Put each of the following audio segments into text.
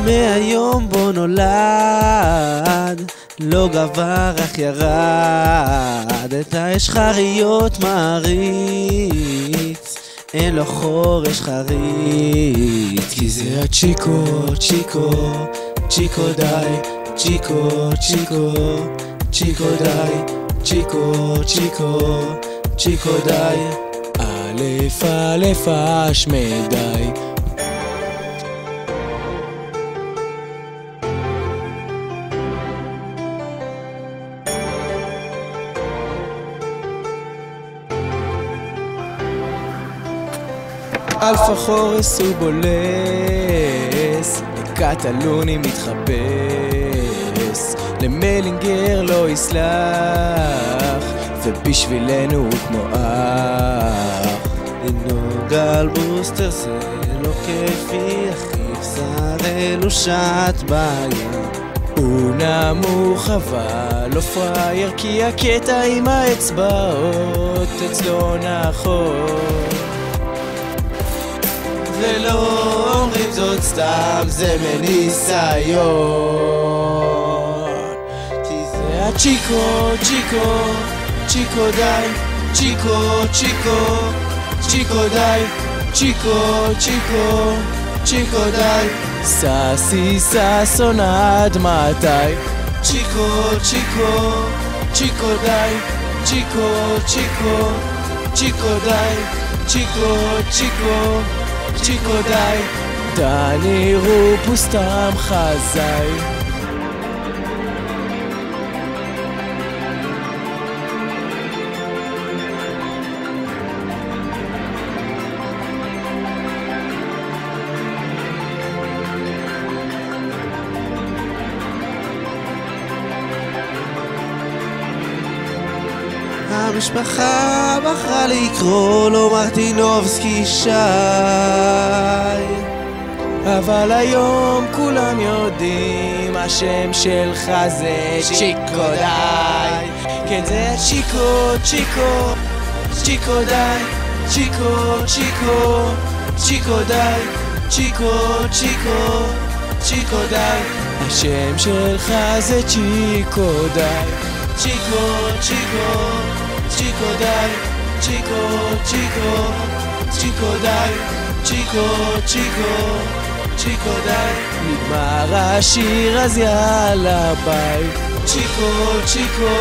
מהיום בו נולד, לא גבר אך ירד, את האש חריות מעריץ, אין לו חורש חריץ. כי זה הצ'יקו, צ'יקו, צ'יקו די, צ'יקו, צ'יקו, צ'יקו די, צ'יקו, צ'יקו, צ'יקו די. א' א' אש מדי. אלפא חורס הוא בולס, לקטלוני מתחפש, למלינגר לא יסלח, ובשבילנו הוא כמו אח. לנהוג על בוסטר זה לא כיפי, אחיו שראל הוא שט בים. הוא נמוך אבל לא פרייר, כי הקטע עם האצבעות אצלו נכון. ולא אומרים זאת סתם, זה מניסיון. כי זה הצ'יקו, צ'יקו, צ'יקו די, צ'יקו, צ'יקו, צ'יקו די, צ'יקו, צ'יקו, צ'יקו די. ססי ססון עד מתי? צ'יקו, צ'יקו, צ'יקו די, צ'יקו, צ'יקו, צ'יקו די, צ'יקו, צ'יקו, צ'יקו די. דני רופ הוא סתם חזאי. המשפחה בחרה לקרוא לו מרטינובסקי שי, אבל היום כולם יודעים השם שלך זה צ'יקו די. כן זה צ'יקו, צ'יקו, צ'יקו די, צ'יקו, צ'יקו, צ'יקו די, צ'יקו, צ'יקו, צ'יקו די. השם שלך זה צ'יקו די. צ'יקו, צ'יקו, צ'יקו די, צ'יקו, צ'יקו, צ'יקו די, צ'יקו, צ'יקו, צ'יקו די. נגמר השיר אז יאללה ביי. צ'יקו, צ'יקו,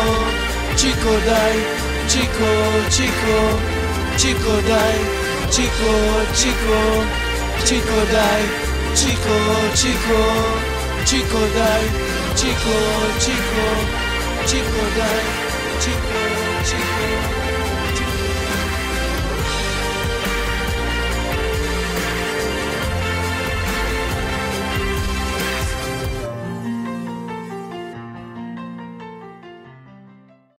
צ'יקו די, צ'יקו, צ'יקו, צ'יקו די, צ'יקו, צ'יקו, צ'יקו די, צ'יקו, צ'יקו, צ'יקו די, צ'יקו, צ'יקו, צ'יקו די, צ'יקו, צ'יקו.